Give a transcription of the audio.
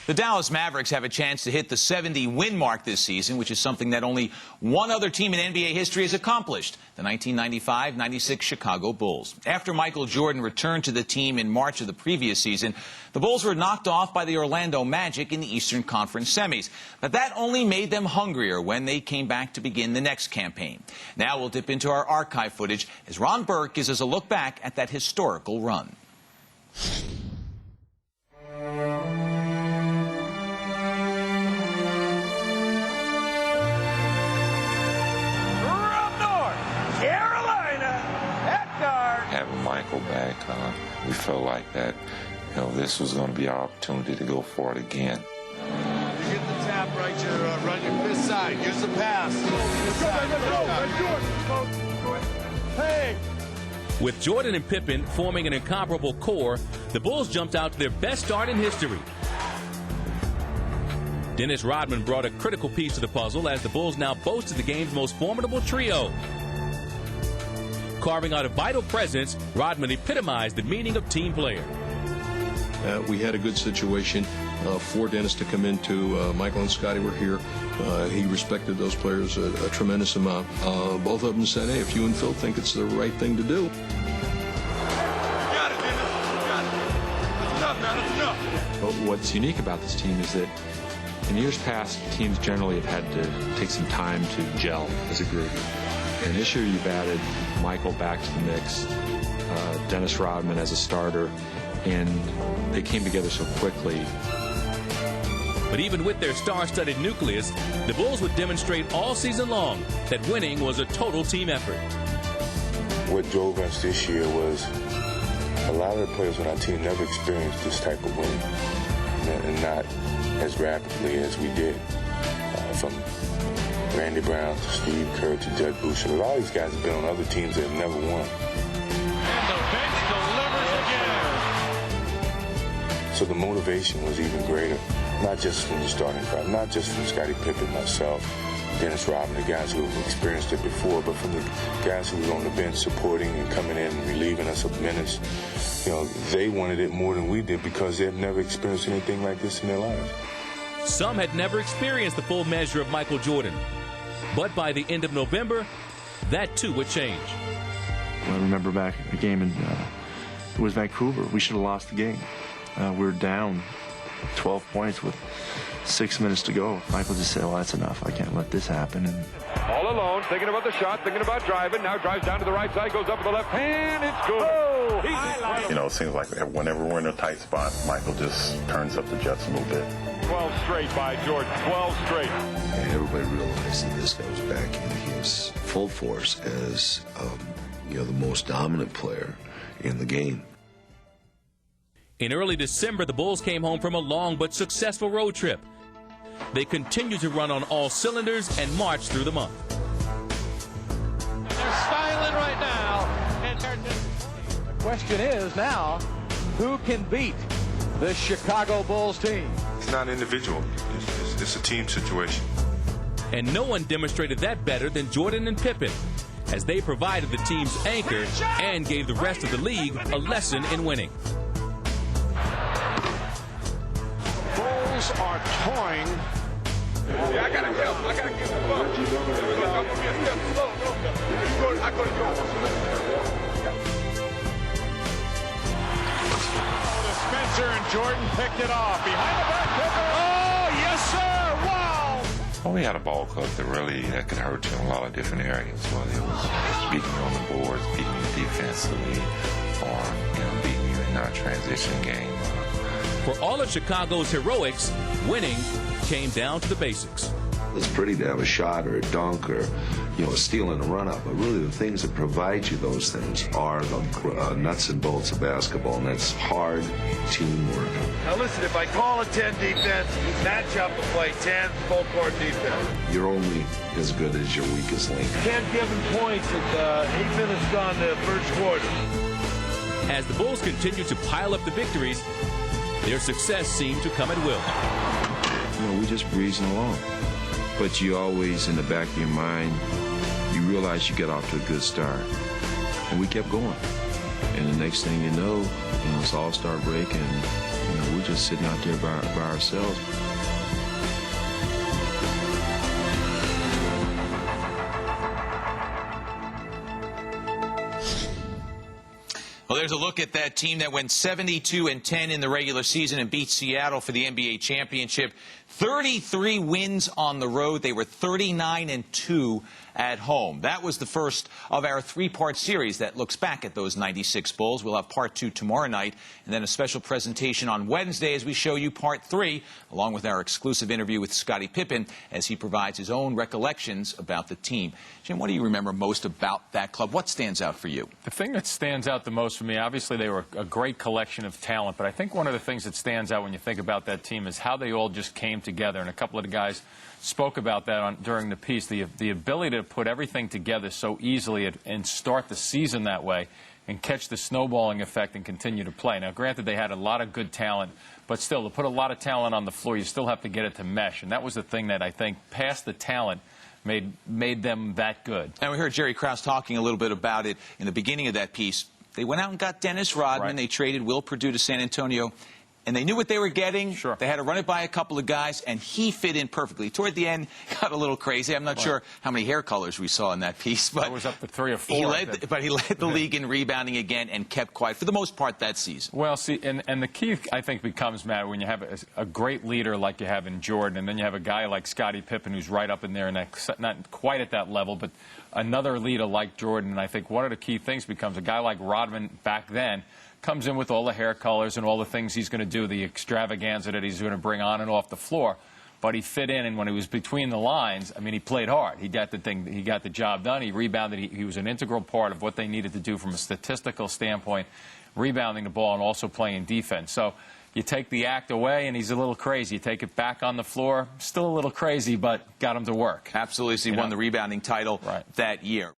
The Dallas Mavericks have a chance to hit the 70-win mark this season, which is something that only one other team in NBA history has accomplished, the 1995-96 Chicago Bulls. After Michael Jordan returned to the team in March of the previous season, the Bulls were knocked off by the Orlando Magic in the Eastern Conference semis. But that only made them hungrier when they came back to begin the next campaign. Now we'll dip into our archive footage as Ron Burke gives us a look back at that historical run. Having Michael back, we felt like that, this was going to be our opportunity to go for it again. You get the tap right, you run your fist side. Here's the pass. Hey! With Jordan and Pippen forming an incomparable core, the Bulls jumped out to their best start in history. Dennis Rodman brought a critical piece to the puzzle as the Bulls now boasted the game's most formidable trio. Carving out a vital presence, Rodman epitomized the meaning of team player. We had a good situation for Dennis to come into. Michael and Scotty were here. He respected those players a tremendous amount. Both of them said, hey, if you and Phil think it's the right thing to do. Got it, Dennis. Got it. That's enough, man. That's enough. But what's unique about this team is that in years past, teams generally have had to take some time to gel as a group. And this year you've added Michael back to the mix, Dennis Rodman as a starter, and they came together so quickly. But even with their star-studded nucleus, the Bulls would demonstrate all season long that winning was a total team effort. What drove us this year was a lot of the players on our team never experienced this type of winning, and not as rapidly as we did. From Randy Brown to Steve Kerr to Judd Boucher. A lot of these guys have been on other teams that have never won. And the bench delivers again. So the motivation was even greater, not just from the starting five, not just from Scottie Pippen, myself, Dennis Rodman, the guys who have experienced it before, but from the guys who were on the bench supporting and coming in and relieving us of minutes. They wanted it more than we did because they've never experienced anything like this in their lives. Some had never experienced the full measure of Michael Jordan. But by the end of November, that too would change. I remember back a game in it was Vancouver. We should have lost the game. We were down 12 points with 6 minutes to go. Michael just said, well, that's enough. I can't let this happen. And all alone, thinking about the shot, thinking about driving. Now drives down to the right side, goes up with the left hand. It's good. Oh, it seems like whenever we're in a tight spot, Michael just turns up the jets a little bit. 12 straight by Jordan. 12 straight. And everybody realized that this guy was back in his full force as, the most dominant player in the game. In early December, the Bulls came home from a long but successful road trip. They continued to run on all cylinders and march through the month. They're styling right now. And the question is now, who can beat the Chicago Bulls team? It's not individual. It's a team situation. And no one demonstrated that better than Jordan and Pippen, as they provided the team's anchor and gave the rest of the league a lesson in winning. Bulls are toying. Yeah, I gotta help. I gotta get the ball. I gotta go. Spencer and Jordan picked it off. Behind the back. Oh, yes, sir. Wow. Well, we had a ball club that could hurt you in a lot of different areas, whether it was beating you on the boards, beating you defensively, or beating you in a transition game. For all of Chicago's heroics, winning came down to the basics. It's pretty to have a shot or a dunk or, a steal in a run-up, but really the things that provide you those things are the nuts and bolts of basketball, and that's hard teamwork. Now listen, if I call a 10 defense, match up and play 10 full-court defense. You're only as good as your weakest link. 10 given points at 8 minutes gone the first quarter. As the Bulls continued to pile up the victories, their success seemed to come at will. We just breezing along. But you always, in the back of your mind, you realize you get off to a good start. And we kept going. And the next thing you know, it's all-star break, and we just sitting out there by ourselves. Well, there's a look at that team that went 72-10 in the regular season and beat Seattle for the NBA championship. 33 wins on the road. They were 39-2 at home. That was the first of our three-part series that looks back at those 96 Bulls. We'll have part 2 tomorrow night, and then a special presentation on Wednesday as we show you part 3, along with our exclusive interview with Scottie Pippen as he provides his own recollections about the team. Jim, what do you remember most about that club? What stands out for you? The thing that stands out the most for me, obviously they were a great collection of talent, but I think one of the things that stands out when you think about that team is how they all just came together, and a couple of the guys spoke about that during the piece, the ability to put everything together so easily and start the season that way and catch the snowballing effect and continue to play. Now, granted, they had a lot of good talent, but still, to put a lot of talent on the floor, you still have to get it to mesh, and that was the thing that I think, past the talent, made them that good. And we heard Jerry Krause talking a little bit about it in the beginning of that piece. They went out and got Dennis Rodman. Right. They traded Will Perdue to San Antonio. And they knew what they were getting. Sure. They had to run it by a couple of guys, and he fit in perfectly. Toward the end, got a little crazy. I'm not sure how many hair colors we saw in that piece, but it was up to 3 or 4. he led the league in rebounding again and kept quiet for the most part that season. Well, see, and the key, I think, becomes, Matt, when you have a great leader like you have in Jordan, and then you have a guy like Scottie Pippen who's right up in there, and not quite at that level, but another leader like Jordan. And I think one of the key things becomes a guy like Rodman back then comes in with all the hair colors and all the things he's going to do, the extravaganza that he's going to bring on and off the floor. But he fit in, and when he was between the lines, I mean, he played hard. He got the job done. He rebounded. He was an integral part of what they needed to do from a statistical standpoint, rebounding the ball and also playing defense. So you take the act away, and he's a little crazy. You take it back on the floor, still a little crazy, but got him to work. Absolutely. So he won the rebounding title that year.